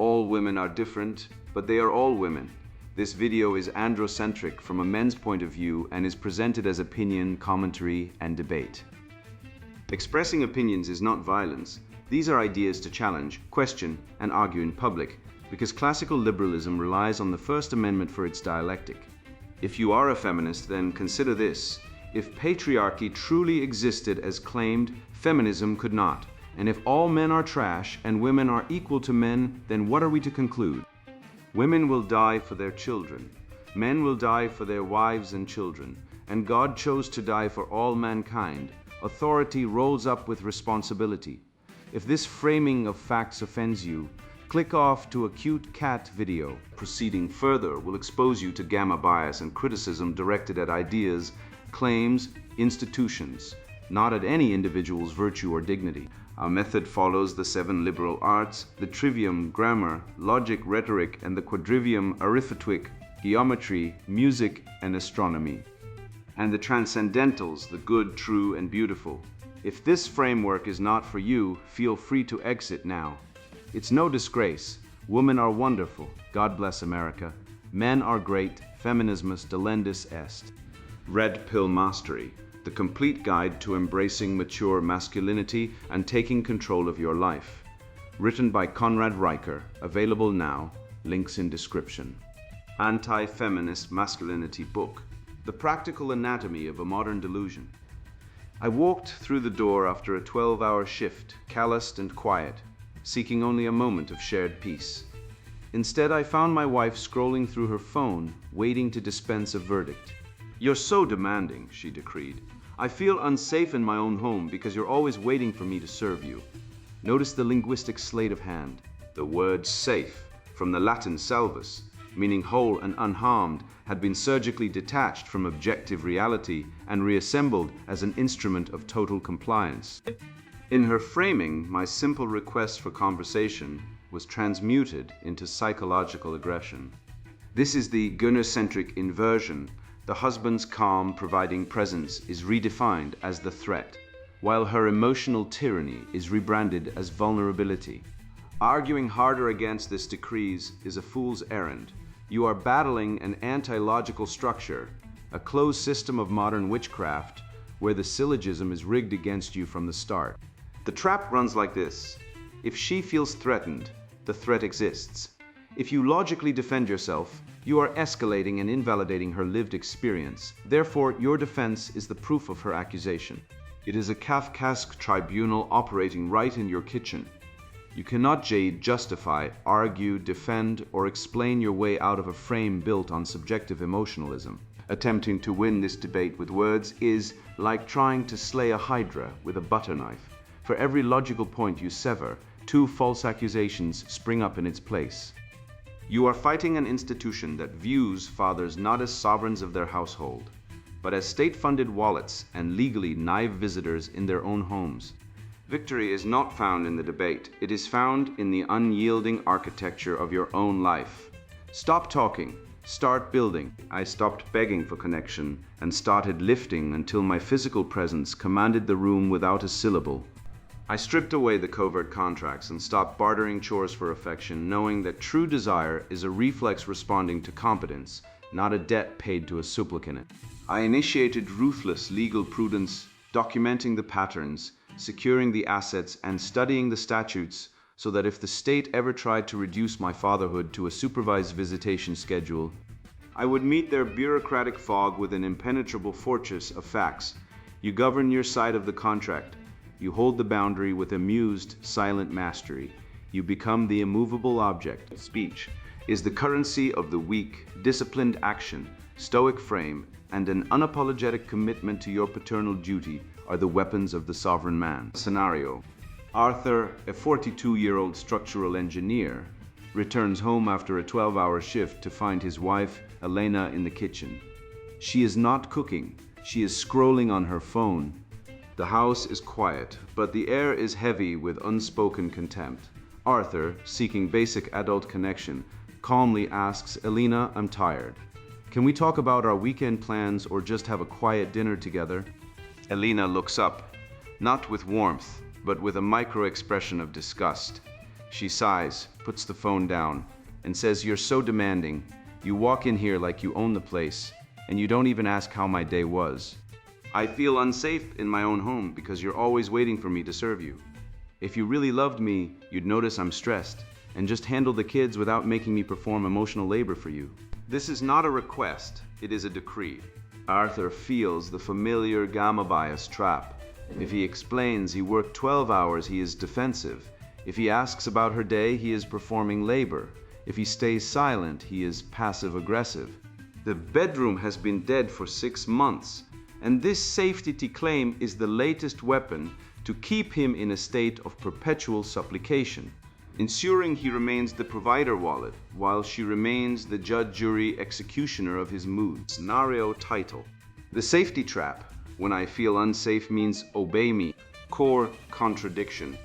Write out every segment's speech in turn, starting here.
All women are different, but they are all women. This video is androcentric from a men's point of view and is presented as opinion, commentary, and debate. Expressing opinions is not violence. These are ideas to challenge, question, and argue in public, because classical liberalism relies on the First Amendment for its dialectic. If you are a feminist, then consider this. If patriarchy truly existed as claimed, feminism could not. And if all men are trash and women are equal to men, then what are we to conclude? Women will die for their children. Men will die for their wives and children. And God chose to die for all mankind. Authority rolls up with responsibility. If this framing of facts offends you, click off to a cute cat video. Proceeding further will expose you to gamma bias and criticism directed at ideas, claims, institutions, not at any individual's virtue or dignity. Our method follows the 7 liberal arts, the trivium, grammar, logic, rhetoric, and the quadrivium, arithmetic, geometry, music, and astronomy. And the transcendentals, the good, true, and beautiful. If this framework is not for you, feel free to exit now. It's no disgrace. Women are wonderful. God bless America. Men are great. Feminismus delendus est. Red Pill Mastery. The complete guide to embracing mature masculinity and taking control of your life. Written by Conrad Riker, available now, links in description. Anti-feminist masculinity book, The Practical Anatomy of a Modern Delusion. I walked through the door after a 12-hour shift, calloused and quiet, seeking only a moment of shared peace. Instead, I found my wife scrolling through her phone, waiting to dispense a verdict. "You're so demanding," she decreed. "I feel unsafe in my own home because you're always waiting for me to serve you." Notice the linguistic sleight of hand. The word safe, from the Latin salvus, meaning whole and unharmed, had been surgically detached from objective reality and reassembled as an instrument of total compliance. In her framing, my simple request for conversation was transmuted into psychological aggression. This is the gynocentric inversion. The husband's calm, providing presence is redefined as the threat, while her emotional tyranny is rebranded as vulnerability. Arguing harder against this decrease is a fool's errand. You are battling an anti-logical structure, a closed system of modern witchcraft, where the syllogism is rigged against you from the start. The trap runs like this. If she feels threatened, the threat exists. If you logically defend yourself, you are escalating and invalidating her lived experience. Therefore, your defense is the proof of her accusation. It is a Kafkaesque tribunal operating right in your kitchen. You cannot justify, argue, defend, or explain your way out of a frame built on subjective emotionalism. Attempting to win this debate with words is like trying to slay a hydra with a butter knife. For every logical point you sever, 2 false accusations spring up in its place. You are fighting an institution that views fathers not as sovereigns of their household, but as state-funded wallets and legally naive visitors in their own homes. Victory is not found in the debate. It is found in the unyielding architecture of your own life. Stop talking. Start building. I stopped begging for connection and started lifting until my physical presence commanded the room without a syllable. I stripped away the covert contracts and stopped bartering chores for affection, knowing that true desire is a reflex responding to competence, not a debt paid to a supplicant. I initiated ruthless legal prudence, documenting the patterns, securing the assets, and studying the statutes so that if the state ever tried to reduce my fatherhood to a supervised visitation schedule, I would meet their bureaucratic fog with an impenetrable fortress of facts. You govern your side of the contract. You hold the boundary with amused, silent mastery. You become the immovable object. Speech is the currency of the weak. Disciplined action, stoic frame, and an unapologetic commitment to your paternal duty are the weapons of the sovereign man. Scenario: Arthur, a 42-year-old structural engineer, returns home after a 12-hour shift to find his wife, Elena, in the kitchen. She is not cooking. She is scrolling on her phone. The house is quiet, but the air is heavy with unspoken contempt. Arthur, seeking basic adult connection, calmly asks, "Elena, I'm tired. Can we talk about our weekend plans or just have a quiet dinner together?" Elena looks up, not with warmth, but with a micro-expression of disgust. She sighs, puts the phone down, and says, "You're so demanding. You walk in here like you own the place, and you don't even ask how my day was. I feel unsafe in my own home because you're always waiting for me to serve you. If you really loved me, you'd notice I'm stressed and just handle the kids without making me perform emotional labor for you." This is not a request, it is a decree. Arthur feels the familiar gamma bias trap. If he explains he worked 12 hours, he is defensive. If he asks about her day, he is performing labor. If he stays silent, he is passive-aggressive. The bedroom has been dead for 6 months, and this safety claim is the latest weapon to keep him in a state of perpetual supplication, ensuring he remains the provider wallet while she remains the judge, jury, executioner of his mood. Scenario title: The Safety Trap. When I feel unsafe means obey me. Core contradiction.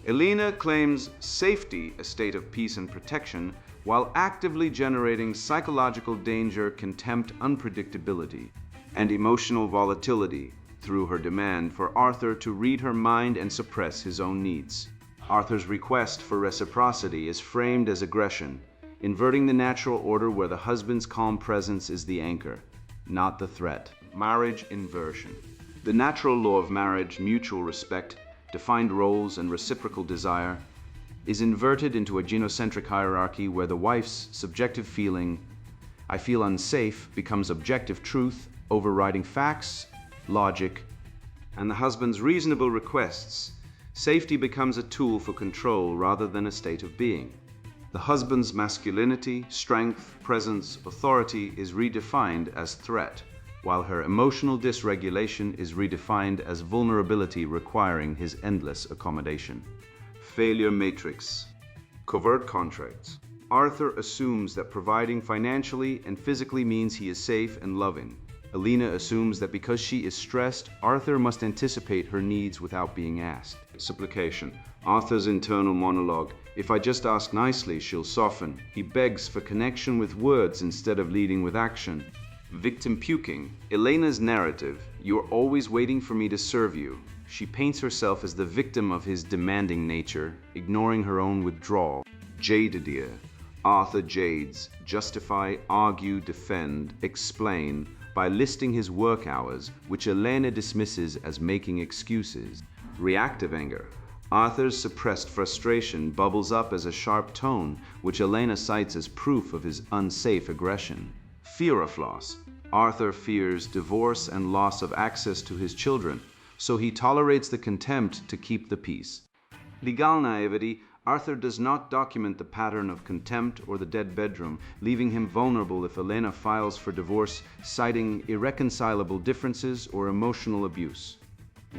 Elena claims safety, a state of peace and protection, while actively generating psychological danger, contempt, unpredictability, and emotional volatility through her demand for Arthur to read her mind and suppress his own needs. Arthur's request for reciprocity is framed as aggression, inverting the natural order where the husband's calm presence is the anchor, not the threat. Marriage inversion. The natural law of marriage, mutual respect, defined roles, and reciprocal desire, is inverted into a genocentric hierarchy where the wife's subjective feeling, "I feel unsafe," becomes objective truth, overriding facts, logic, and the husband's reasonable requests. Safety becomes a tool for control rather than a state of being. The husband's masculinity, strength, presence, authority is redefined as threat, while her emotional dysregulation is redefined as vulnerability requiring his endless accommodation. Failure matrix. Covert contracts. Arthur assumes that providing financially and physically means he is safe and loving. Elena assumes that because she is stressed, Arthur must anticipate her needs without being asked. Supplication. Arthur's internal monologue: "If I just ask nicely, she'll soften." He begs for connection with words instead of leading with action. Victim puking. Elena's narrative: "You're always waiting for me to serve you." She paints herself as the victim of his demanding nature, ignoring her own withdrawal. Jadedea. Arthur jades, justify, argue, defend, explain, by listing his work hours, which Elena dismisses as making excuses. Reactive anger. Arthur's suppressed frustration bubbles up as a sharp tone, which Elena cites as proof of his unsafe aggression. Fear of loss. Arthur fears divorce and loss of access to his children, so he tolerates the contempt to keep the peace. Legal naivety. Arthur does not document the pattern of contempt or the dead bedroom, leaving him vulnerable if Elena files for divorce, citing irreconcilable differences or emotional abuse.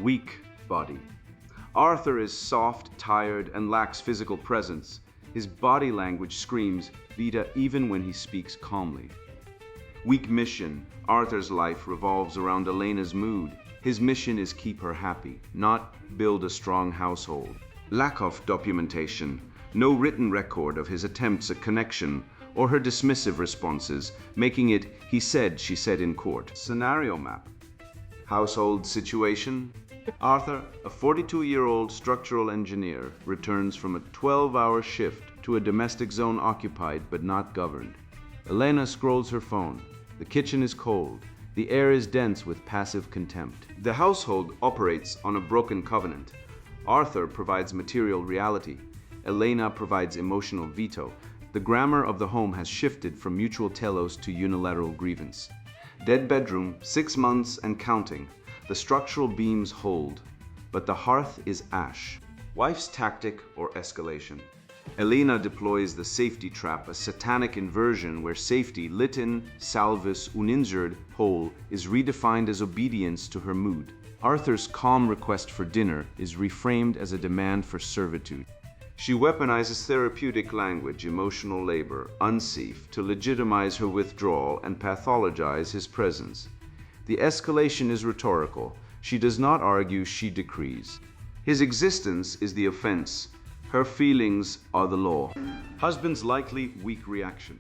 Weak body. Arthur is soft, tired, and lacks physical presence. His body language screams "Vita" even when he speaks calmly. Weak mission. Arthur's life revolves around Elena's mood. His mission is keep her happy, not build a strong household. Lack of documentation. No written record of his attempts at connection or her dismissive responses, making it "he said, she said" in court. Scenario map. Household situation. Arthur, a 42-year-old structural engineer, returns from a 12-hour shift to a domestic zone occupied but not governed. Elena scrolls her phone. The kitchen is cold. The air is dense with passive contempt. The household operates on a broken covenant. Arthur provides material reality. Elena provides emotional veto. The grammar of the home has shifted from mutual telos to unilateral grievance. Dead bedroom, 6 months and counting. The structural beams hold, but the hearth is ash. Wife's tactic or escalation. Elena deploys the safety trap, a satanic inversion where safety, litin, salvis, uninjured, whole, is redefined as obedience to her mood. Arthur's calm request for dinner is reframed as a demand for servitude. She weaponizes therapeutic language, emotional labor, unsafe, to legitimize her withdrawal and pathologize his presence. The escalation is rhetorical. She does not argue, she decrees. His existence is the offense. Her feelings are the law. Husband's likely weak reaction.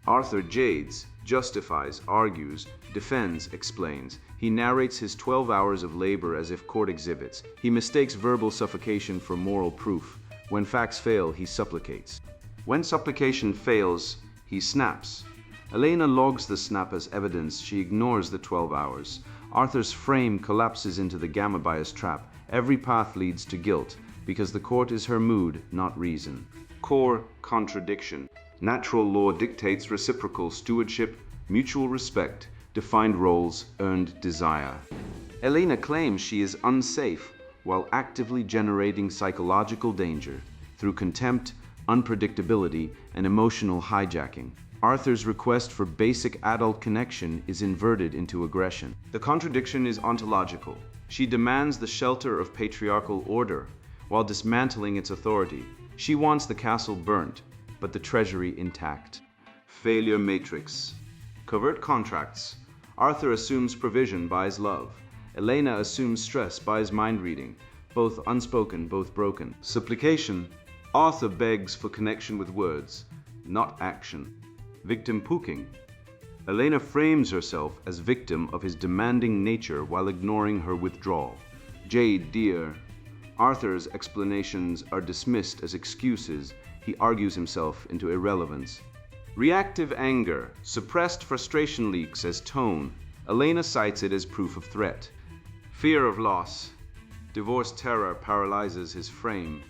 Arthur jades, justifies, argues, defends, explains. He narrates his 12 hours of labor as if court exhibits. He mistakes verbal suffocation for moral proof. When facts fail, he supplicates. When supplication fails, he snaps. Elena logs the snap as evidence. She ignores the 12 hours. Arthur's frame collapses into the gamma bias trap. Every path leads to guilt, because the court is her mood, not reason. Core contradiction. Natural law dictates reciprocal stewardship, mutual respect, defined roles, earned desire. Elena claims she is unsafe while actively generating psychological danger through contempt, unpredictability, and emotional hijacking. Arthur's request for basic adult connection is inverted into aggression. The contradiction is ontological. She demands the shelter of patriarchal order while dismantling its authority. She wants the castle burnt, but the treasury intact. Failure matrix. Covert contracts. Arthur assumes provision, buys love. Elena assumes stress, buys mind reading. Both unspoken, both broken. Supplication. Arthur begs for connection with words, not action. Victim pooking. Elena frames herself as victim of his demanding nature while ignoring her withdrawal. Jade, dear. Arthur's explanations are dismissed as excuses. He argues himself into irrelevance. Reactive anger. Suppressed frustration leaks as tone. Elena cites it as proof of threat. Fear of loss. Divorce terror paralyzes his frame.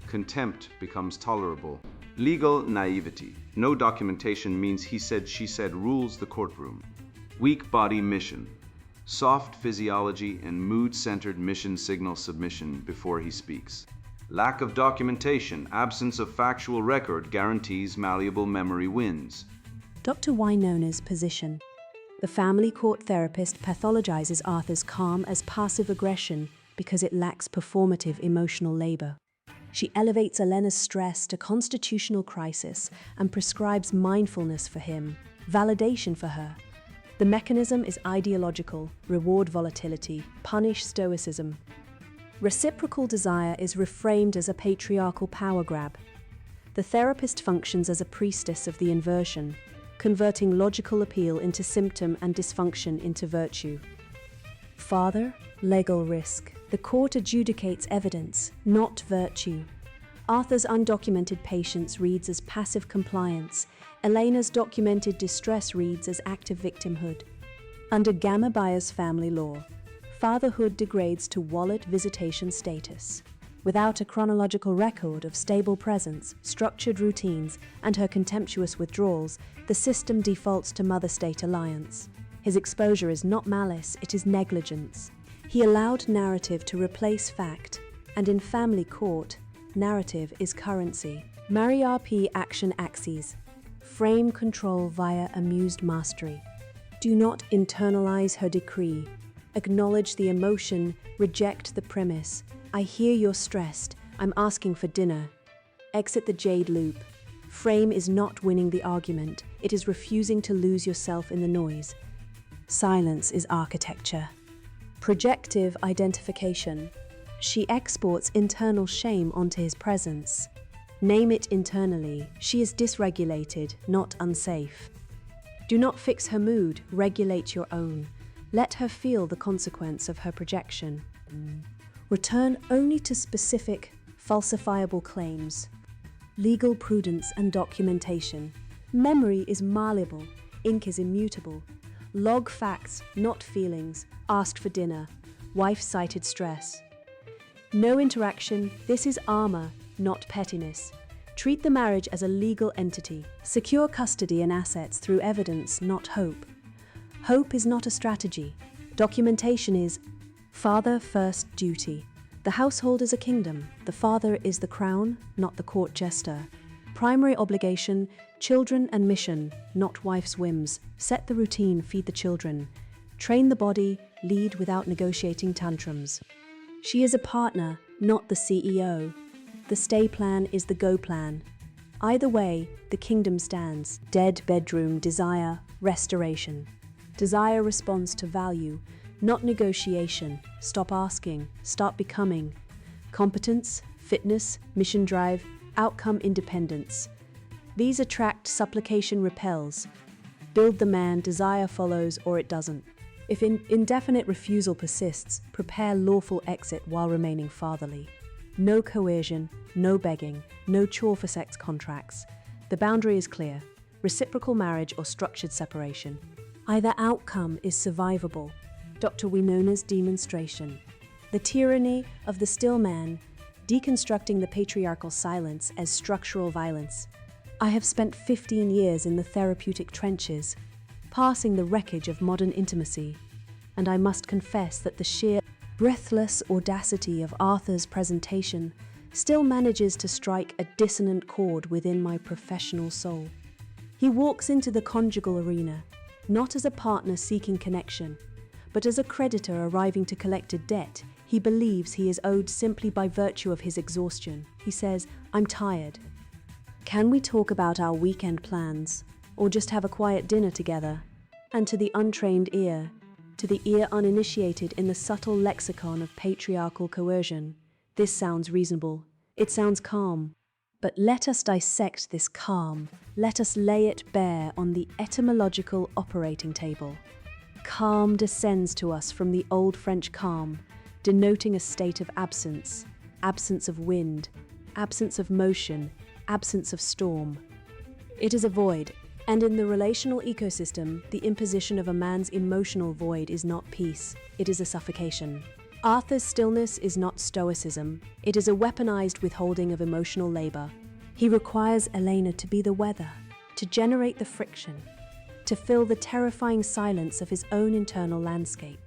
Contempt becomes tolerable. Legal naivety. No documentation means he said, she said rules the courtroom. Weak body mission. Soft physiology and mood-centered mission signal submission before he speaks. Lack of documentation, absence of factual record guarantees malleable memory wins. Dr. Wynona's position. The family court therapist pathologizes Arthur's calm as passive aggression because it lacks performative emotional labor. She elevates Elena's stress to constitutional crisis and prescribes mindfulness for him, validation for her. The mechanism is ideological, reward volatility, punish stoicism. Reciprocal desire is reframed as a patriarchal power grab. The therapist functions as a priestess of the inversion, converting logical appeal into symptom and dysfunction into virtue. Father, legal risk. The court adjudicates evidence, not virtue. Arthur's undocumented patience reads as passive compliance. Elena's documented distress reads as active victimhood. Under Gamma Bias family law, fatherhood degrades to wallet visitation status. Without a chronological record of stable presence, structured routines, and her contemptuous withdrawals, the system defaults to mother-state alliance. His exposure is not malice, it is negligence. He allowed narrative to replace fact, and in family court, narrative is currency. Marry RP action axes. Frame control via amused mastery. Do not internalize her decree. Acknowledge the emotion, reject the premise. I hear you're stressed. I'm asking for dinner. Exit the jade loop. Frame is not winning the argument. It is refusing to lose yourself in the noise. Silence is architecture. Projective identification. She exports internal shame onto his presence. Name it internally. She is dysregulated, not unsafe. Do not fix her mood, regulate your own. Let her feel the consequence of her projection. Return only to specific, falsifiable claims. Legal prudence and documentation. Memory is malleable, ink is immutable. Log facts, not feelings. Asked for dinner. Wife cited stress. No interaction. This is armor, not pettiness. Treat the marriage as a legal entity. Secure custody and assets through evidence, not hope. Hope is not a strategy. Documentation is father first duty. The household is a kingdom. The father is the crown, not the court jester. Primary obligation, children and mission, not wife's whims. Set the routine, feed the children. Train the body, lead without negotiating tantrums. She is a partner, not the CEO. The stay plan is the go plan. Either way, the kingdom stands. Dead bedroom, desire, restoration. Desire responds to value, not negotiation. Stop asking, start becoming. Competence, fitness, mission drive, outcome independence. These attract, supplication repels. Build the man, desire follows or it doesn't. If indefinite refusal persists, prepare lawful exit while remaining fatherly. No coercion, no begging, no chore for sex contracts. The boundary is clear: reciprocal marriage or structured separation. Either outcome is survivable. Dr. Winona's demonstration. The tyranny of the still man, deconstructing the patriarchal silence as structural violence. I have spent 15 years in the therapeutic trenches, passing the wreckage of modern intimacy, and I must confess that the sheer, breathless audacity of Arthur's presentation still manages to strike a dissonant chord within my professional soul. He walks into the conjugal arena, not as a partner seeking connection, but as a creditor arriving to collect a debt he believes he is owed simply by virtue of his exhaustion. He says, "I'm tired. Can we talk about our weekend plans, or just have a quiet dinner together?" And to the untrained ear, to the ear uninitiated in the subtle lexicon of patriarchal coercion, this sounds reasonable. It sounds calm. But let us dissect this calm. Let us lay it bare on the etymological operating table. Calm descends to us from the Old French calme, denoting a state of absence, absence of wind, absence of motion, absence of storm. It is a void, and in the relational ecosystem, the imposition of a man's emotional void is not peace, it is a suffocation. Arthur's stillness is not stoicism, it is a weaponized withholding of emotional labor. He requires Elena to be the weather, to generate the friction, to fill the terrifying silence of his own internal landscape.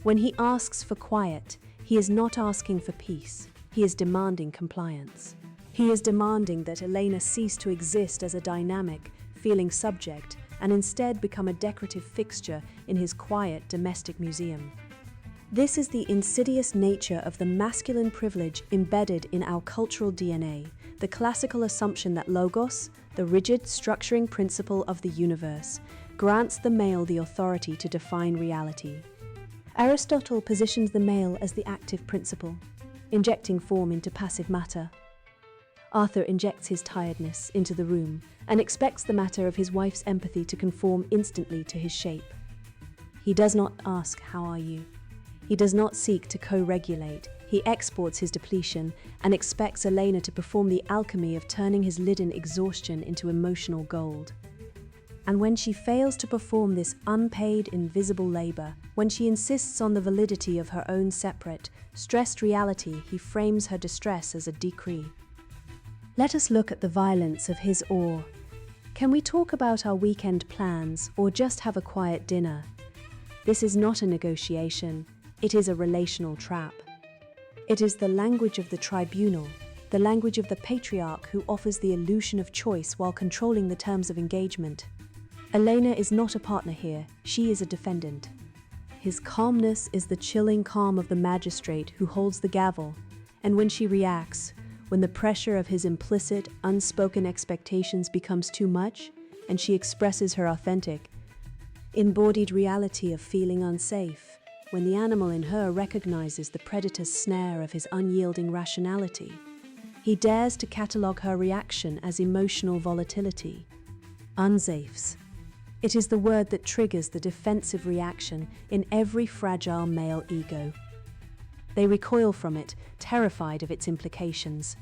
When he asks for quiet, he is not asking for peace, he is demanding compliance. He is demanding that Elena cease to exist as a dynamic, feeling subject, and instead become a decorative fixture in his quiet domestic museum. This is the insidious nature of the masculine privilege embedded in our cultural DNA, the classical assumption that logos, the rigid structuring principle of the universe, grants the male the authority to define reality. Aristotle positions the male as the active principle, injecting form into passive matter. Arthur injects his tiredness into the room and expects the matter of his wife's empathy to conform instantly to his shape. He does not ask, "How are you?" He does not seek to co-regulate. He exports his depletion and expects Elena to perform the alchemy of turning his lidden exhaustion into emotional gold. And when she fails to perform this unpaid, invisible labor, when she insists on the validity of her own separate, stressed reality, he frames her distress as a decree. Let us look at the violence of his awe. Can we talk about our weekend plans, or just have a quiet dinner? This is not a negotiation, it is a relational trap. It is the language of the tribunal, the language of the patriarch who offers the illusion of choice while controlling the terms of engagement. Elena is not a partner here, she is a defendant. His calmness is the chilling calm of the magistrate who holds the gavel, and when she reacts, when the pressure of his implicit, unspoken expectations becomes too much, and she expresses her authentic, embodied reality of feeling unsafe, when the animal in her recognizes the predator's snare of his unyielding rationality, he dares to catalogue her reaction as emotional volatility. Unsafes. It is the word that triggers the defensive reaction in every fragile male ego. They recoil from it, terrified of its implications.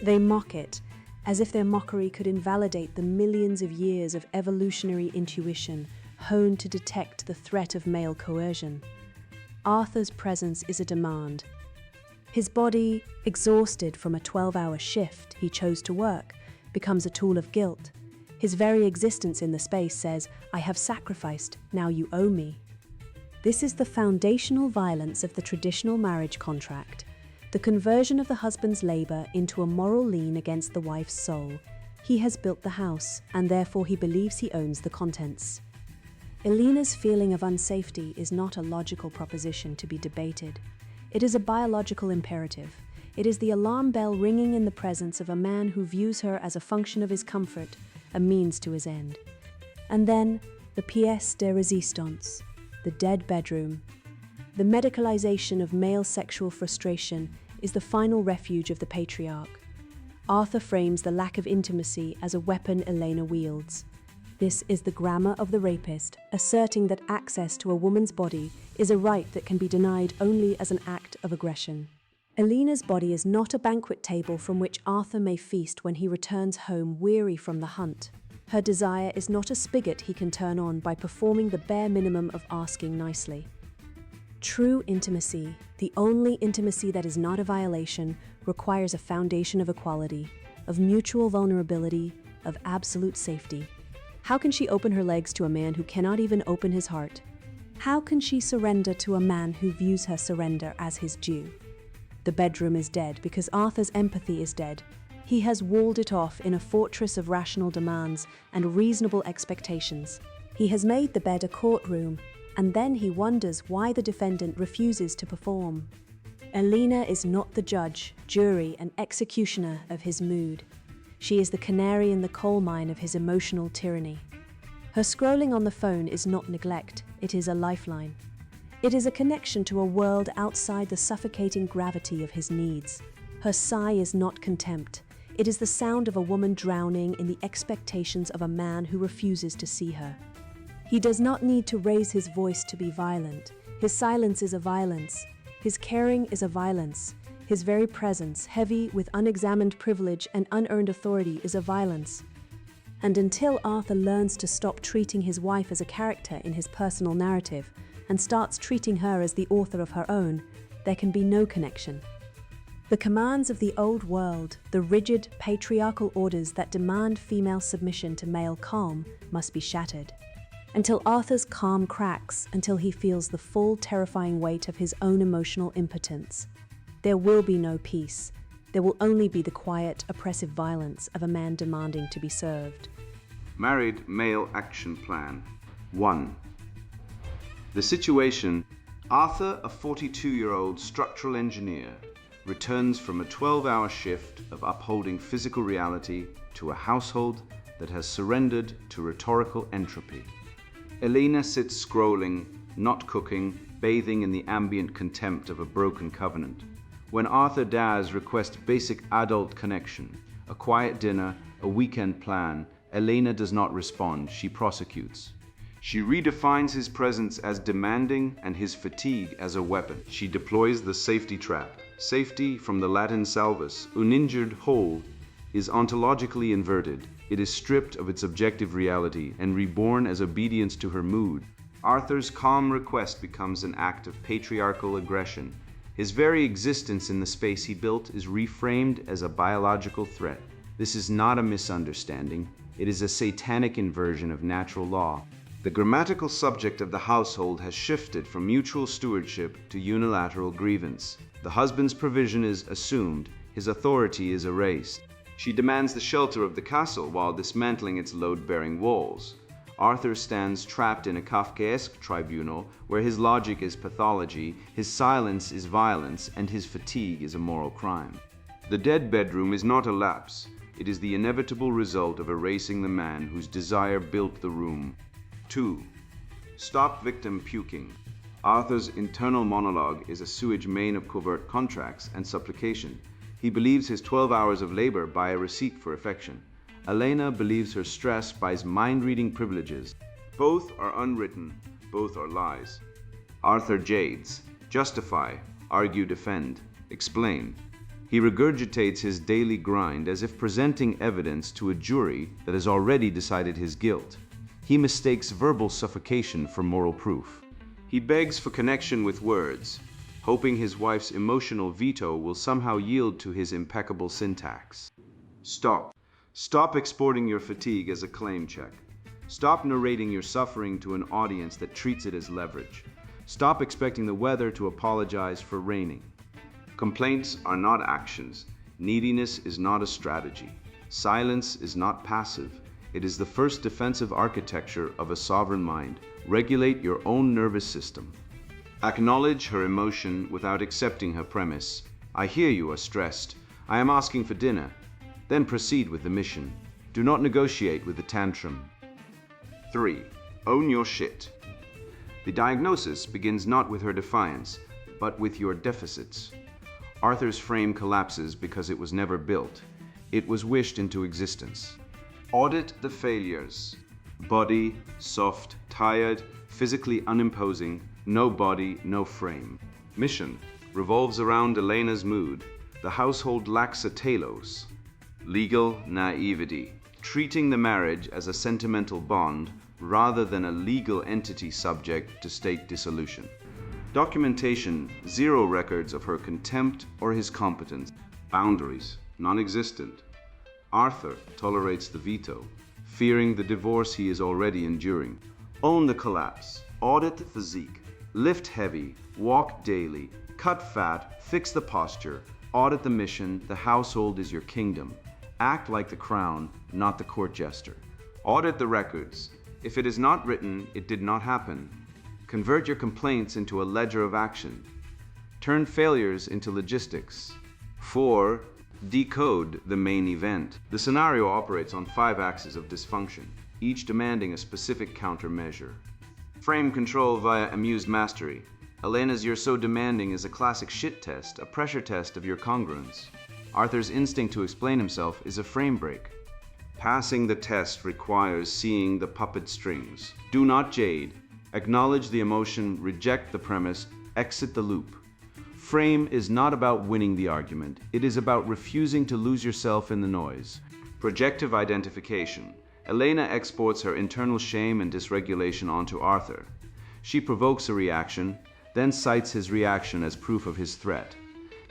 They mock it, as if their mockery could invalidate the millions of years of evolutionary intuition honed to detect the threat of male coercion. Arthur's presence is a demand. His body, exhausted from a 12-hour shift he chose to work, becomes a tool of guilt. His very existence in the space says, "I have sacrificed, now you owe me." This is the foundational violence of the traditional marriage contract, the conversion of the husband's labor into a moral lien against the wife's soul. He has built the house, and therefore he believes he owns the contents. Elena's feeling of unsafety is not a logical proposition to be debated. It is a biological imperative. It is the alarm bell ringing in the presence of a man who views her as a function of his comfort, a means to his end. And then, the pièce de résistance, the dead bedroom. The medicalization of male sexual frustration is the final refuge of the patriarch. Arthur frames the lack of intimacy as a weapon Elena wields. This is the grammar of the rapist, asserting that access to a woman's body is a right that can be denied only as an act of aggression. Elena's body is not a banquet table from which Arthur may feast when he returns home weary from the hunt. Her desire is not a spigot he can turn on by performing the bare minimum of asking nicely. True intimacy, the only intimacy that is not a violation, requires a foundation of equality, of mutual vulnerability, of absolute safety. How can she open her legs to a man who cannot even open his heart? How can she surrender to a man who views her surrender as his due? The bedroom is dead because Arthur's empathy is dead. He has walled it off in a fortress of rational demands and reasonable expectations. He has made the bed a courtroom, and then he wonders why the defendant refuses to perform. Elena is not the judge, jury, and executioner of his mood. She is the canary in the coal mine of his emotional tyranny. Her scrolling on the phone is not neglect, it is a lifeline. It is a connection to a world outside the suffocating gravity of his needs. Her sigh is not contempt. It is the sound of a woman drowning in the expectations of a man who refuses to see her. He does not need to raise his voice to be violent. His silence is a violence. His caring is a violence. His very presence, heavy with unexamined privilege and unearned authority, is a violence. And until Arthur learns to stop treating his wife as a character in his personal narrative and starts treating her as the author of her own, there can be no connection. The commands of the old world, the rigid, patriarchal orders that demand female submission to male calm, must be shattered. Until Arthur's calm cracks, until he feels the full, terrifying weight of his own emotional impotence, there will be no peace. There will only be the quiet, oppressive violence of a man demanding to be served. Married Male Action Plan 1. The situation: Arthur, a 42-year-old structural engineer, returns from a 12-hour shift of upholding physical reality to a household that has surrendered to rhetorical entropy. Elena sits scrolling, not cooking, bathing in the ambient contempt of a broken covenant. When Arthur dares request basic adult connection, a quiet dinner, a weekend plan, Elena does not respond, she prosecutes. She redefines his presence as demanding and his fatigue as a weapon. She deploys the safety trap. Safety, from the Latin salvus, uninjured whole, is ontologically inverted. It is stripped of its objective reality and reborn as obedience to her mood. Arthur's calm request becomes an act of patriarchal aggression. His very existence in the space he built is reframed as a biological threat. This is not a misunderstanding. It is a satanic inversion of natural law. The grammatical subject of the household has shifted from mutual stewardship to unilateral grievance. The husband's provision is assumed, his authority is erased. She demands the shelter of the castle while dismantling its load-bearing walls. Arthur stands trapped in a Kafkaesque tribunal where his logic is pathology, his silence is violence, and his fatigue is a moral crime. The dead bedroom is not a lapse. It is the inevitable result of erasing the man whose desire built the room. 2. Stop victim puking. Arthur's internal monologue is a sewage main of covert contracts and supplication. He believes his 12 hours of labor buy a receipt for affection. Elena believes her stress buys mind-reading privileges. Both are unwritten, both are lies. Arthur jades. Justify, argue, defend, explain. He regurgitates his daily grind as if presenting evidence to a jury that has already decided his guilt. He mistakes verbal suffocation for moral proof. He begs for connection with words, hoping his wife's emotional veto will somehow yield to his impeccable syntax. Stop. Stop exporting your fatigue as a claim check. Stop narrating your suffering to an audience that treats it as leverage. Stop expecting the weather to apologize for raining. Complaints are not actions. Neediness is not a strategy. Silence is not passive. It is the first defensive architecture of a sovereign mind. Regulate your own nervous system. Acknowledge her emotion without accepting her premise. I hear you are stressed. I am asking for dinner. Then proceed with the mission. Do not negotiate with the tantrum. 3. Own your shit. The diagnosis begins not with her defiance, but with your deficits. Arthur's frame collapses because it was never built. It was wished into existence. Audit the failures. Body, soft, tired, physically unimposing, no body, no frame. Mission: revolves around Elena's mood. The household lacks a telos, legal naivety, treating the marriage as a sentimental bond rather than a legal entity subject to state dissolution. Documentation, zero records of her contempt or his competence. Boundaries, non-existent. Arthur tolerates the veto, fearing the divorce he is already enduring. Own the collapse, audit the physique, lift heavy, walk daily, cut fat, fix the posture, audit the mission, the household is your kingdom. Act like the crown, not the court jester. Audit the records. If it is not written, it did not happen. Convert your complaints into a ledger of action. Turn failures into logistics. 4. Decode the main event. The scenario operates on 5 axes of dysfunction, each demanding a specific countermeasure. Frame control via amused mastery. Elena's "you're so demanding" is a classic shit test, a pressure test of your congruence. Arthur's instinct to explain himself is a frame break. Passing the test requires seeing the puppet strings. Do not jade. Acknowledge the emotion, reject the premise, exit the loop. Frame is not about winning the argument. It is about refusing to lose yourself in the noise. Projective identification. Elena exports her internal shame and dysregulation onto Arthur. She provokes a reaction, then cites his reaction as proof of his threat.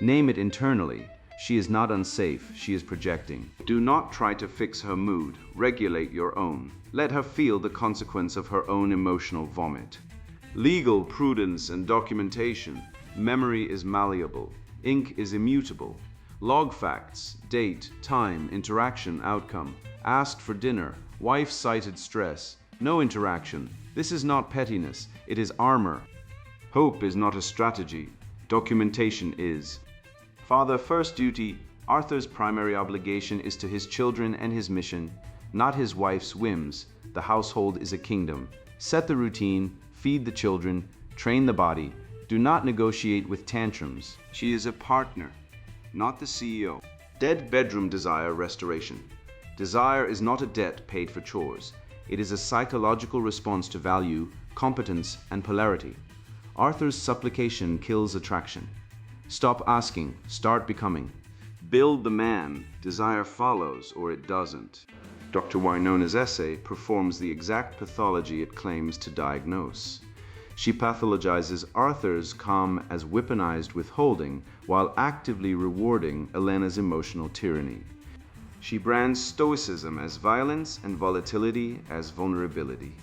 Name it internally. She is not unsafe, she is projecting. Do not try to fix her mood, regulate your own. Let her feel the consequence of her own emotional vomit. Legal prudence and documentation. Memory is malleable. Ink is immutable. Log facts, date, time, interaction, outcome. Asked for dinner. Wife cited stress. No interaction. This is not pettiness, it is armor. Hope is not a strategy. Documentation is. Father first duty. Arthur's primary obligation is to his children and his mission, not his wife's whims. The household is a kingdom. Set the routine, feed the children, train the body. Do not negotiate with tantrums. She is a partner, not the CEO. Dead bedroom desire restoration. Desire is not a debt paid for chores. It is a psychological response to value, competence, and polarity. Arthur's supplication kills attraction. Stop asking, start becoming. Build the man, desire follows or it doesn't. Dr. Wynona's essay performs the exact pathology it claims to diagnose. She pathologizes Arthur's calm as weaponized withholding while actively rewarding Elena's emotional tyranny. She brands stoicism as violence and volatility as vulnerability.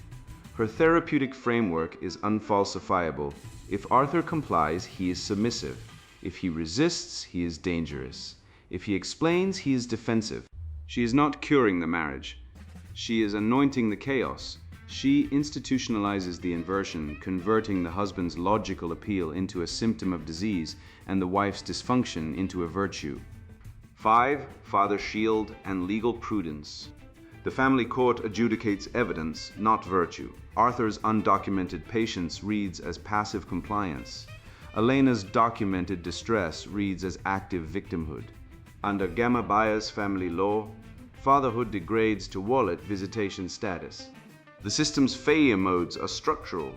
Her therapeutic framework is unfalsifiable. If Arthur complies, he is submissive. If he resists, he is dangerous. If he explains, he is defensive. She is not curing the marriage. She is anointing the chaos. She institutionalizes the inversion, converting the husband's logical appeal into a symptom of disease and the wife's dysfunction into a virtue. 5. Father shield and legal prudence. The family court adjudicates evidence, not virtue. Arthur's undocumented patience reads as passive compliance. Elena's documented distress reads as active victimhood. Under Gamma Bias family law, fatherhood degrades to wallet visitation status. The system's failure modes are structural.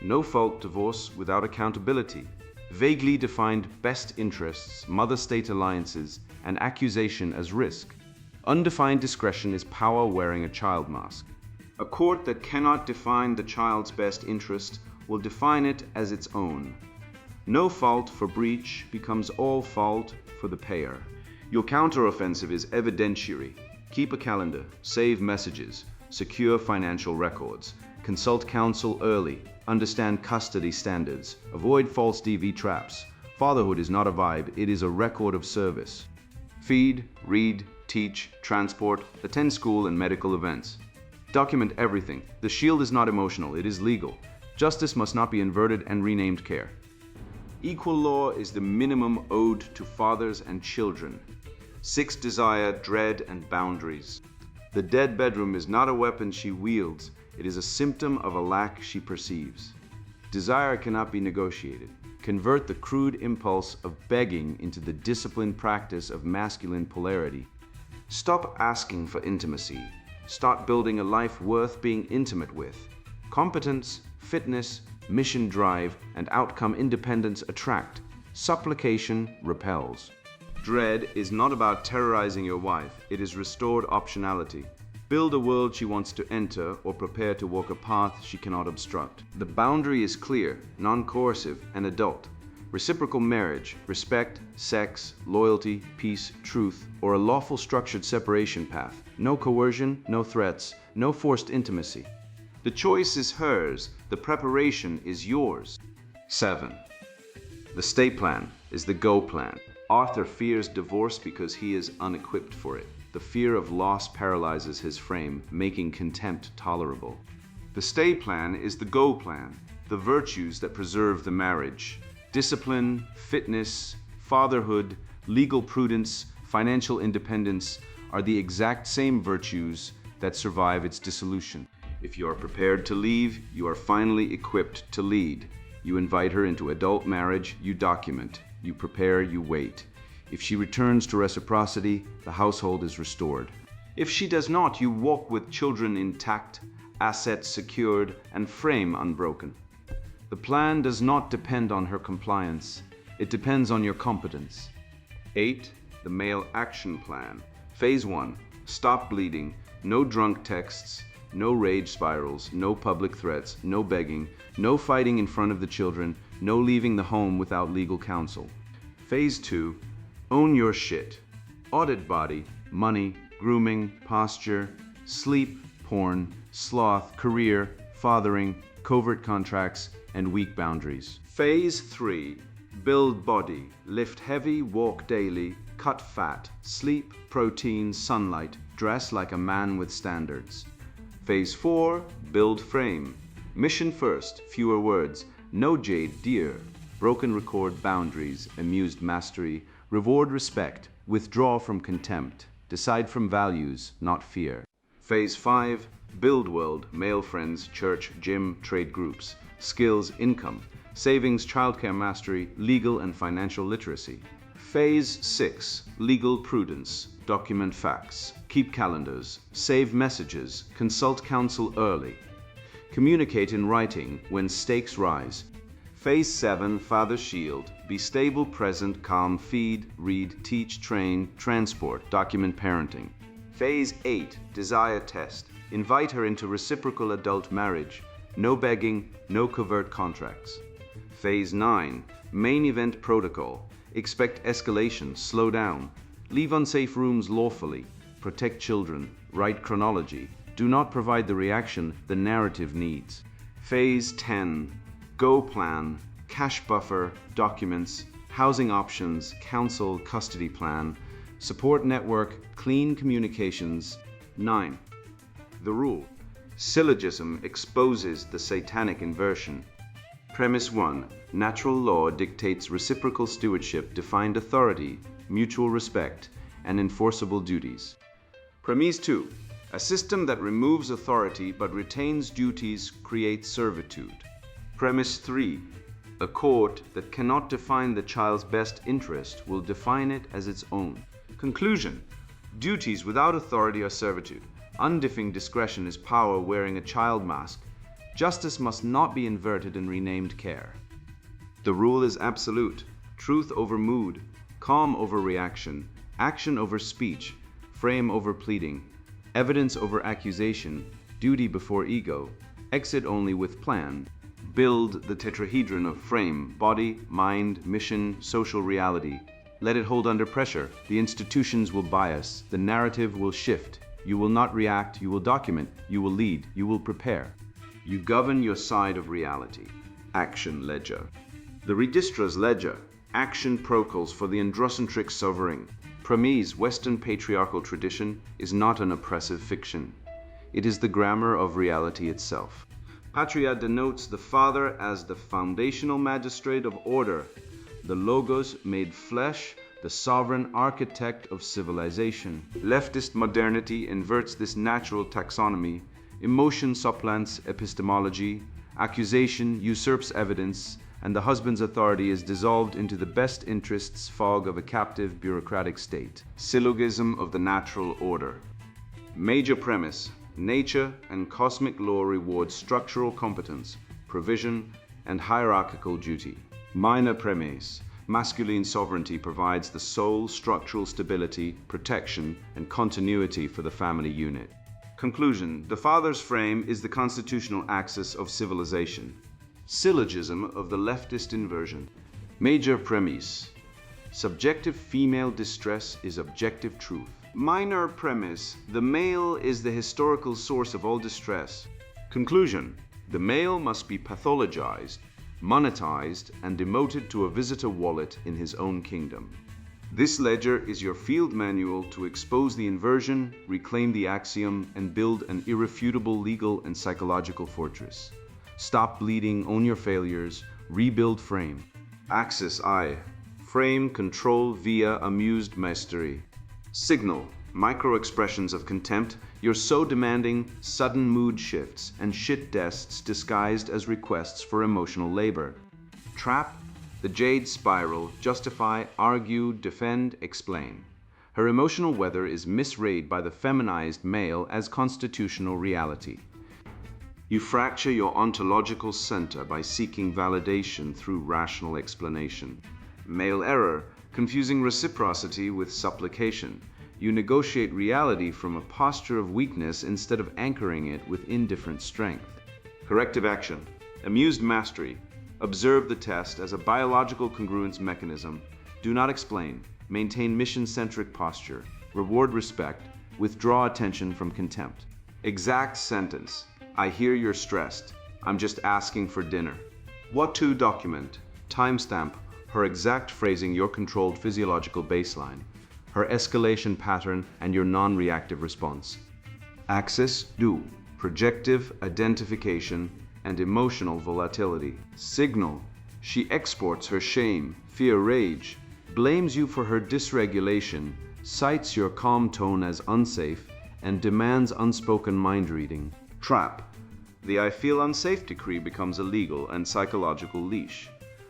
No-fault divorce without accountability. Vaguely defined best interests, mother-state alliances, and accusation as risk. Undefined discretion is power wearing a child mask. A court that cannot define the child's best interest will define it as its own. No fault for breach becomes all fault for the payer. Your counteroffensive is evidentiary. Keep a calendar, save messages, secure financial records, consult counsel early, understand custody standards, avoid false DV traps. Fatherhood is not a vibe, it is a record of service. Feed, read, teach, transport, attend school and medical events. Document everything. The shield is not emotional, it is legal. Justice must not be inverted and renamed care. Equal law is the minimum owed to fathers and children. 6 desire, dread, and boundaries. The dead bedroom is not a weapon she wields, it is a symptom of a lack she perceives. Desire cannot be negotiated. Convert the crude impulse of begging into the disciplined practice of masculine polarity. Stop asking for intimacy. Start building a life worth being intimate with. Competence, fitness, mission drive, and outcome independence attract. Supplication repels. Dread is not about terrorizing your wife, it is restored optionality. Build a world she wants to enter or prepare to walk a path she cannot obstruct. The boundary is clear, non-coercive, and adult. Reciprocal marriage, respect, sex, loyalty, peace, truth, or a lawful structured separation path. No coercion, no threats, no forced intimacy. The choice is hers, the preparation is yours. 7. The stay plan is the go plan. Arthur fears divorce because he is unequipped for it. The fear of loss paralyzes his frame, making contempt tolerable. The stay plan is the go plan, the virtues that preserve the marriage. Discipline, fitness, fatherhood, legal prudence, financial independence are the exact same virtues that survive its dissolution. If you are prepared to leave, you are finally equipped to lead. You invite her into adult marriage, you document. You prepare, you wait. If she returns to reciprocity, the household is restored. If she does not, you walk with children intact, assets secured, and frame unbroken. The plan does not depend on her compliance. It depends on your competence. 8. The male action plan. Phase 1. Stop bleeding. No drunk texts. No rage spirals. No public threats. No begging. No fighting in front of the children. No leaving the home without legal counsel. Phase 2. Own your shit. Audit body, money, grooming, posture, sleep, porn, sloth, career, fathering, covert contracts, and weak boundaries. Phase 3. Build body. Lift heavy, walk daily, cut fat, sleep, protein, sunlight, dress like a man with standards. Phase 4. Build frame. Mission first, fewer words. No jade, dear. Broken record boundaries, amused mastery. Reward respect. Withdraw from contempt. Decide from values, not fear. Phase 5. Build world. Male friends, church, gym, trade groups. Skills, income. Savings, childcare mastery, legal and financial literacy. Phase 6. Legal prudence. Document facts. Keep calendars. Save messages. Consult counsel early. Communicate in writing when stakes rise. Phase 7. Father shield. Be stable, present, calm, feed, read, teach, train, transport, document parenting. Phase 8. Desire test. Invite her into reciprocal adult marriage. No begging, no covert contracts. Phase 9. Main event protocol. Expect escalation, slow down. Leave unsafe rooms lawfully. Protect children. Write chronology. Do not provide the reaction the narrative needs. Phase 10. Go plan. Cash buffer, documents, housing options, counsel, custody plan, support network, clean communications. 9. The rule. Syllogism exposes the satanic inversion. Premise 1. Natural law dictates reciprocal stewardship, defined authority, mutual respect, and enforceable duties. Premise 2. A system that removes authority but retains duties creates servitude. Premise 3. A court that cannot define the child's best interest will define it as its own. Conclusion. Duties without authority are servitude. Undiffing discretion is power wearing a child mask. Justice must not be inverted and renamed care. The rule is absolute. Truth over mood, calm over reaction, action over speech, frame over pleading, evidence over accusation, duty before ego, exit only with plan. Build the tetrahedron of frame, body, mind, mission, social reality. Let it hold under pressure. The institutions will bias. The narrative will shift. You will not react. You will document. You will lead. You will prepare. You govern your side of reality. Action ledger. The Redistra's ledger. Action protocols for the androcentric sovereign. Premise Western patriarchal tradition is not an oppressive fiction. It is the grammar of reality itself. Patria denotes the father as the foundational magistrate of order, the logos made flesh, the sovereign architect of civilization. Leftist modernity inverts this natural taxonomy. Emotion supplants epistemology, accusation usurps evidence, and the husband's authority is dissolved into the best interests fog of a captive bureaucratic state. Syllogism of the natural order. Major premise. Nature and cosmic law reward structural competence, provision, and hierarchical duty. Minor premise. Masculine sovereignty provides the sole structural stability, protection, and continuity for the family unit. Conclusion: the father's frame is the constitutional axis of civilization. Syllogism of the leftist inversion. Major premise: subjective female distress is objective truth. Minor premise: the male is the historical source of all distress. Conclusion: the male must be pathologized, monetized, and demoted to a visitor wallet in his own kingdom. This ledger is your field manual to expose the inversion, reclaim the axiom, and build an irrefutable legal and psychological fortress. Stop bleeding, own your failures, rebuild frame. Axis I. Frame control via amused mastery. Signal. Micro-expressions of contempt. You're so demanding, sudden mood shifts, and shit dests disguised as requests for emotional labor. Trap. The jade spiral. Justify, argue, defend, explain. Her emotional weather is misread by the feminized male as constitutional reality. You fracture your ontological center by seeking validation through rational explanation. Male error. Confusing reciprocity with supplication. You negotiate reality from a posture of weakness instead of anchoring it with indifferent strength. Corrective action. Amused mastery. Observe the test as a biological congruence mechanism. Do not explain. Maintain mission-centric posture. Reward respect. Withdraw attention from contempt. Exact sentence. I hear you're stressed. I'm just asking for dinner. What to document? Timestamp. Her exact phrasing, your controlled physiological baseline. Her escalation pattern, and your non-reactive response. Axis do. Projective identification and emotional volatility. Signal. She exports her shame, fear, rage, blames you for her dysregulation, cites your calm tone as unsafe, and demands unspoken mind reading. Trap. The I feel unsafe decree becomes a legal and psychological leash.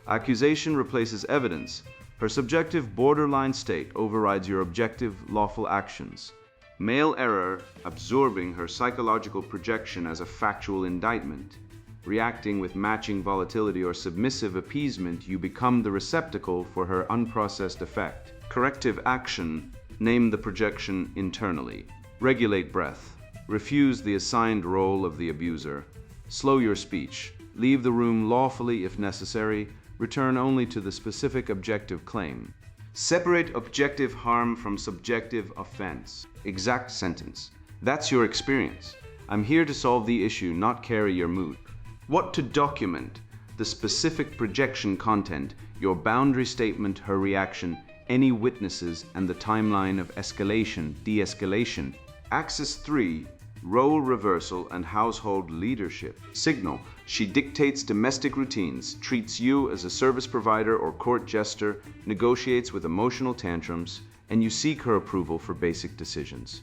Accusation replaces evidence. Her subjective borderline state overrides your objective lawful actions. Male error absorbing her psychological projection as a factual indictment. Reacting with matching volatility or submissive appeasement, you become the receptacle for her unprocessed effect. Corrective action. Name the projection internally. Regulate breath. Refuse the assigned role of the abuser. Slow your speech. Leave the room lawfully if necessary. Return only to the specific objective claim. Separate objective harm from subjective offense. Exact sentence. That's your experience. I'm here to solve the issue, not carry your mood. What to document? The specific projection content, your boundary statement, her reaction, any witnesses, and the timeline of escalation, de-escalation. Axis 3. Role reversal and household leadership. Signal. She dictates domestic routines, treats you as a service provider or court jester, negotiates with emotional tantrums, and you seek her approval for basic decisions.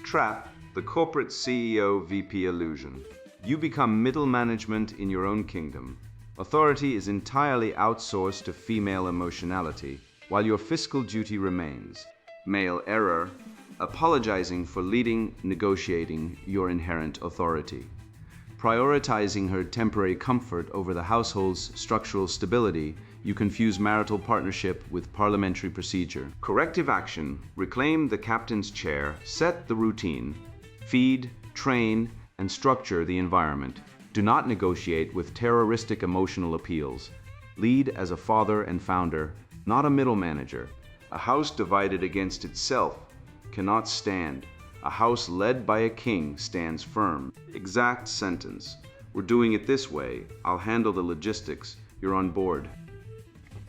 Trap. The corporate CEO VP illusion. You become middle management in your own kingdom. Authority is entirely outsourced to female emotionality, while your fiscal duty remains. Male error. Apologizing for leading, negotiating your inherent authority. Prioritizing her temporary comfort over the household's structural stability, you confuse marital partnership with parliamentary procedure. Corrective action. Reclaim the captain's chair, set the routine, feed, train, and structure the environment. Do not negotiate with terroristic emotional appeals. Lead as a father and founder, not a middle manager. A house divided against itself cannot stand. A house led by a king stands firm. Exact sentence. We're doing it this way. I'll handle the logistics. You're on board.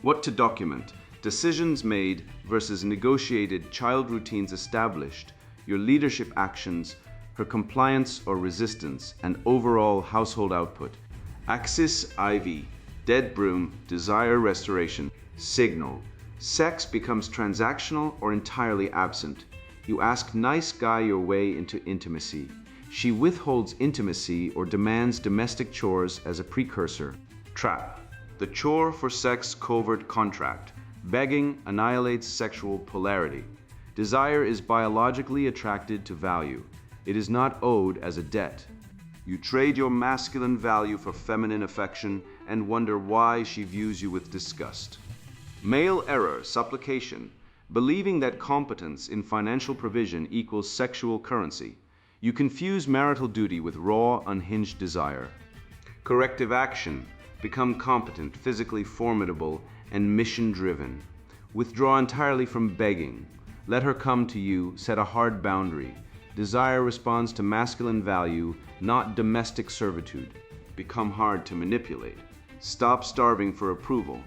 What to document? Decisions made versus negotiated, child routines established, your leadership actions, her compliance or resistance, and overall household output. Axis IV. Dead broom, desire restoration. Signal. Sex becomes transactional or entirely absent. You ask nice guy your way into intimacy. She withholds intimacy or demands domestic chores as a precursor. Trap. The chore for sex covert contract. Begging annihilates sexual polarity. Desire is biologically attracted to value. It is not owed as a debt. You trade your masculine value for feminine affection and wonder why she views you with disgust. Male error, supplication, believing that competence in financial provision equals sexual currency. You confuse marital duty with raw, unhinged desire. Corrective action, become competent, physically formidable, and mission-driven. Withdraw entirely from begging. Let her come to you, set a hard boundary. Desire responds to masculine value, not domestic servitude. Become hard to manipulate. Stop starving for approval.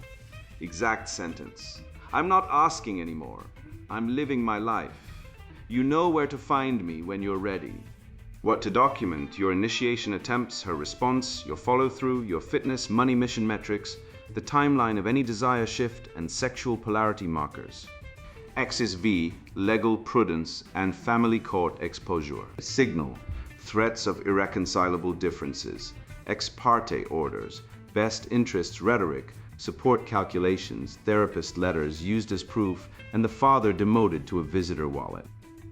Exact sentence. I'm not asking anymore. I'm living my life. You know where to find me when you're ready. What to document: your initiation attempts, her response, your follow-through, your fitness, money mission metrics, the timeline of any desire shift, and sexual polarity markers. Axis V, legal prudence and family court exposure. Signal, threats of irreconcilable differences, ex parte orders, best interests rhetoric, support calculations, therapist letters used as proof, and the father demoted to a visitor wallet.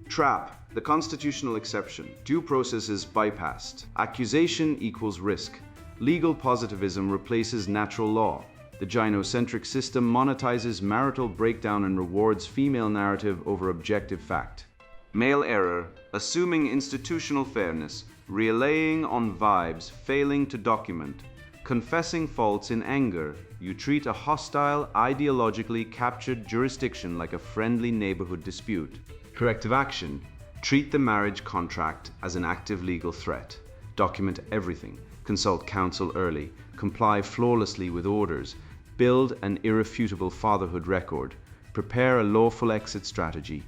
Trap, the constitutional exception. Due process is bypassed. Accusation equals risk. Legal positivism replaces natural law. The gynocentric system monetizes marital breakdown and rewards female narrative over objective fact. Male error, assuming institutional fairness, relaying on vibes, failing to document, confessing faults in anger. You treat a hostile, ideologically captured jurisdiction like a friendly neighborhood dispute. Corrective action, treat the marriage contract as an active legal threat. Document everything, consult counsel early, comply flawlessly with orders, build an irrefutable fatherhood record, prepare a lawful exit strategy.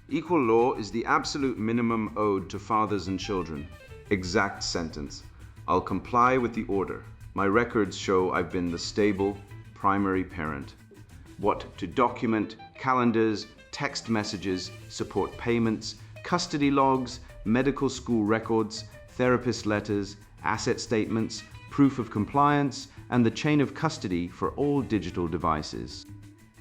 Equal law is the absolute minimum owed to fathers and children. Exact sentence. I'll comply with the order. My records show I've been the stable, primary parent. What to document: calendars, text messages, support payments, custody logs, medical school records, therapist letters, asset statements, proof of compliance, and the chain of custody for all digital devices.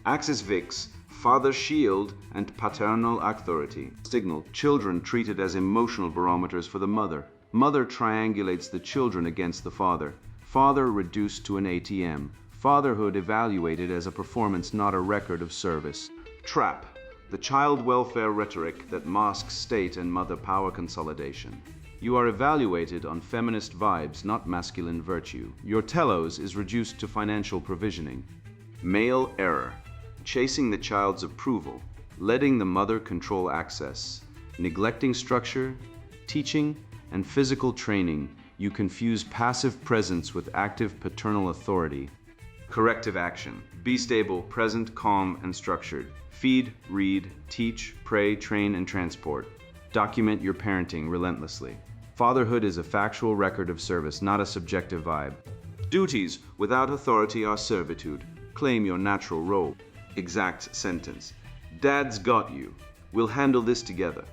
Axis VIX, father shield and paternal authority. Signal, children treated as emotional barometers for the mother. Mother triangulates the children against the father. Father reduced to an ATM. Fatherhood evaluated as a performance, not a record of service. Trap, the child welfare rhetoric that masks state and mother power consolidation. You are evaluated on feminist vibes, not masculine virtue. Your telos is reduced to financial provisioning. Male error, chasing the child's approval, letting the mother control access, neglecting structure, teaching, and physical training. You confuse passive presence with active paternal authority. Corrective action, be stable, present, calm, and structured. Feed, read, teach, pray, train, and transport. Document your parenting relentlessly. Fatherhood is a factual record of service, not a subjective vibe. Duties without authority are servitude. Claim your natural role. Exact sentence. Dad's got you. We'll handle this together.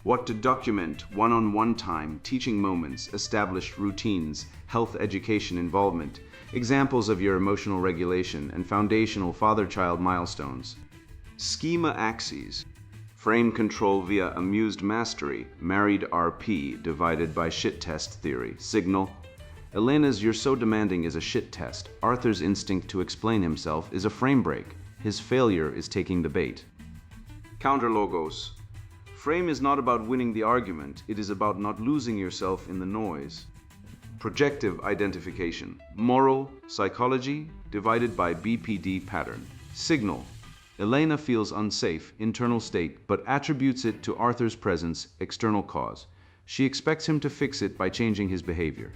What to document: one-on-one time, teaching moments, established routines, health education involvement, examples of your emotional regulation, and foundational father-child milestones. Schema axes. Frame control via amused mastery, married RP divided by shit test theory. Signal, Elena's "you're so demanding" is a shit test. Arthur's instinct to explain himself is a frame break. His failure is taking the bait. Counter logos. Frame is not about winning the argument, it is about not losing yourself in the noise. Projective identification. Moral, psychology, divided by BPD pattern. Signal, Elena feels unsafe, internal state, but attributes it to Arthur's presence, external cause. She expects him to fix it by changing his behavior.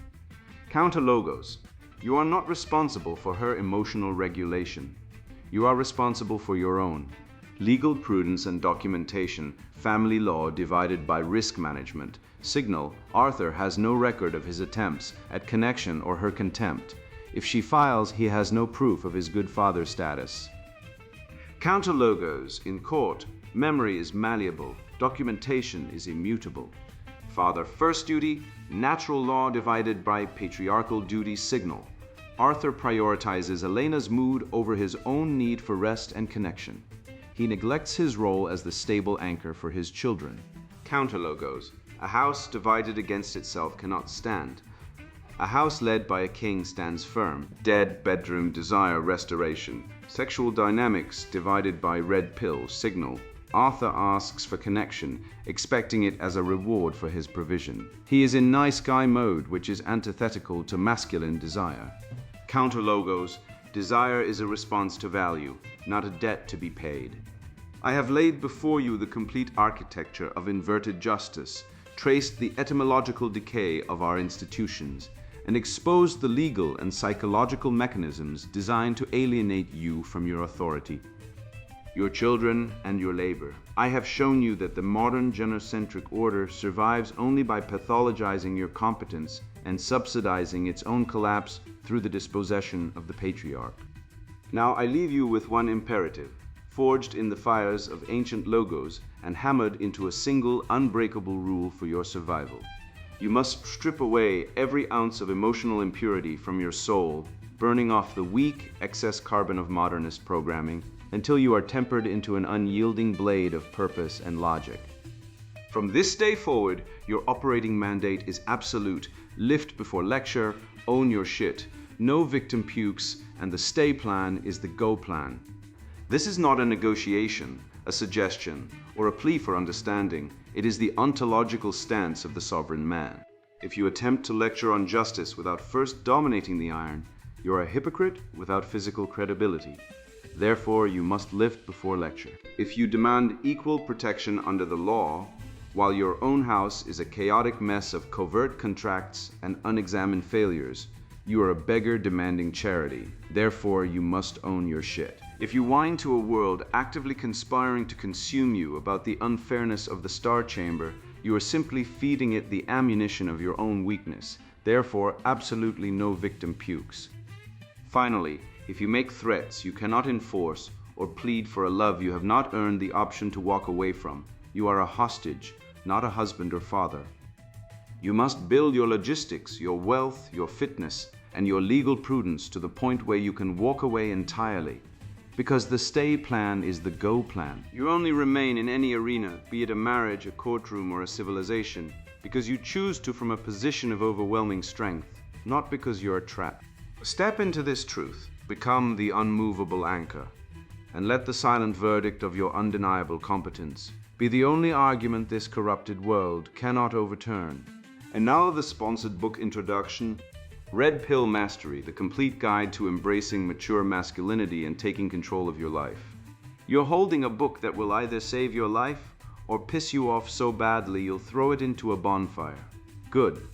Counter logos. You are not responsible for her emotional regulation. You are responsible for your own. Legal prudence and documentation, family law divided by risk management. Signal, Arthur has no record of his attempts at connection or her contempt. If she files, he has no proof of his good father status. Counter logos. In court, memory is malleable, documentation is immutable. Father first duty, natural law divided by patriarchal duty. Signal, Arthur prioritizes Elena's mood over his own need for rest and connection. He neglects his role as the stable anchor for his children. Counter logos. A house divided against itself cannot stand. A house led by a king stands firm. Dead bedroom desire restoration. Sexual dynamics divided by red pill signal. Arthur asks for connection, expecting it as a reward for his provision. He is in nice guy mode, which is antithetical to masculine desire. Counter logos. Desire is a response to value, not a debt to be paid. I have laid before you the complete architecture of inverted justice, traced the etymological decay of our institutions, and exposed the legal and psychological mechanisms designed to alienate you from your authority, your children, and your labor. I have shown you that the modern genocentric order survives only by pathologizing your competence and subsidizing its own collapse through the dispossession of the patriarch. Now I leave you with one imperative, forged in the fires of ancient logos and hammered into a single unbreakable rule for your survival. You must strip away every ounce of emotional impurity from your soul, burning off the weak excess carbon of modernist programming until you are tempered into an unyielding blade of purpose and logic. From this day forward, your operating mandate is absolute. Lift before lecture, own your shit. No victim pukes, and the stay plan is the go plan. This is not a negotiation, a suggestion, or a plea for understanding. It is the ontological stance of the sovereign man. If you attempt to lecture on justice without first dominating the iron, you are a hypocrite without physical credibility. Therefore, you must lift before lecture. If you demand equal protection under the law, while your own house is a chaotic mess of covert contracts and unexamined failures, you are a beggar demanding charity. Therefore, you must own your shit. If you whine to a world actively conspiring to consume you about the unfairness of the Star Chamber, you are simply feeding it the ammunition of your own weakness. Therefore, absolutely no victim pukes. Finally, if you make threats you cannot enforce or plead for a love you have not earned the option to walk away from, you are a hostage, not a husband or father. You must build your logistics, your wealth, your fitness, and your legal prudence to the point where you can walk away entirely. Because the stay plan is the go plan. You only remain in any arena, be it a marriage, a courtroom, or a civilization, because you choose to from a position of overwhelming strength, not because you are trapped. Step into this truth, become the unmovable anchor, and let the silent verdict of your undeniable competence be the only argument this corrupted world cannot overturn. And now the sponsored book introduction, Red Pill Mastery, the complete guide to embracing mature masculinity and taking control of your life. You're holding a book that will either save your life or piss you off so badly you'll throw it into a bonfire. Good.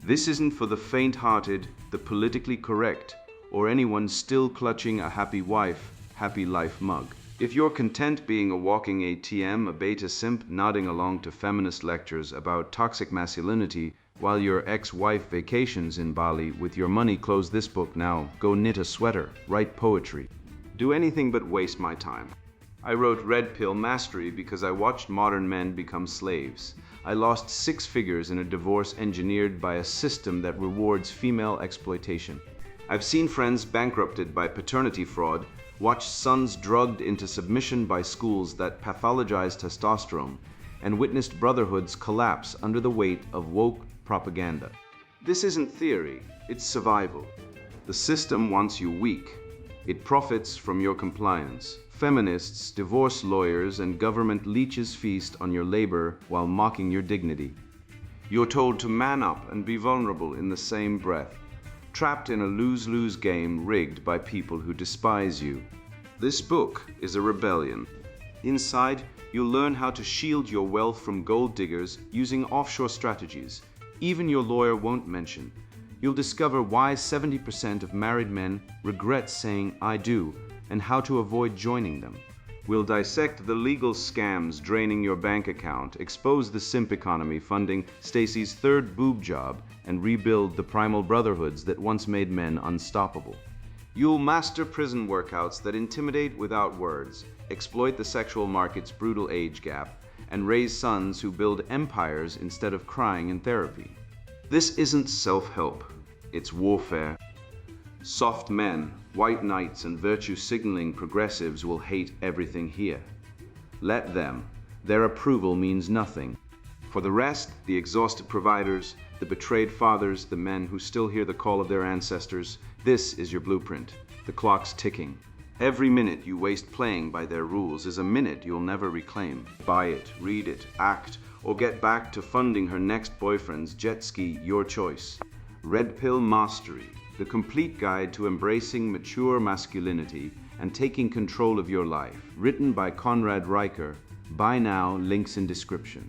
This isn't for the faint-hearted, the politically correct, or anyone still clutching a happy wife, happy life mug. If you're content being a walking ATM, a beta simp nodding along to feminist lectures about toxic masculinity while your ex-wife vacations in Bali with your money, close this book now. Go knit a sweater, write poetry. Do anything but waste my time. I wrote Red Pill Mastery because I watched modern men become slaves. I lost 6 figures in a divorce engineered by a system that rewards female exploitation. I've seen friends bankrupted by paternity fraud, watched sons drugged into submission by schools that pathologize testosterone, and witnessed brotherhoods collapse under the weight of woke propaganda. This isn't theory, it's survival. The system wants you weak. It profits from your compliance. Feminists, divorce lawyers, and government leeches feast on your labor while mocking your dignity. You're told to man up and be vulnerable in the same breath, trapped in a lose-lose game rigged by people who despise you. This book is a rebellion. Inside, you'll learn how to shield your wealth from gold diggers using offshore strategies even your lawyer won't mention. You'll discover why 70% of married men regret saying "I do" and how to avoid joining them. We'll dissect the legal scams draining your bank account, expose the simp economy funding Stacy's 3rd boob job, and rebuild the primal brotherhoods that once made men unstoppable. You'll master prison workouts that intimidate without words, exploit the sexual market's brutal age gap, and raise sons who build empires instead of crying in therapy. This isn't self-help, it's warfare. Soft men, white knights, and virtue-signaling progressives will hate everything here. Let them. Their approval means nothing. For the rest, the exhausted providers, the betrayed fathers, the men who still hear the call of their ancestors, this is your blueprint. The clock's ticking. Every minute you waste playing by their rules is a minute you'll never reclaim. Buy it, read it, act, or get back to funding her next boyfriend's jet ski, your choice. Red Pill Mastery, the complete guide to embracing mature masculinity and taking control of your life. Written by Conrad Riker. Buy now, links in description.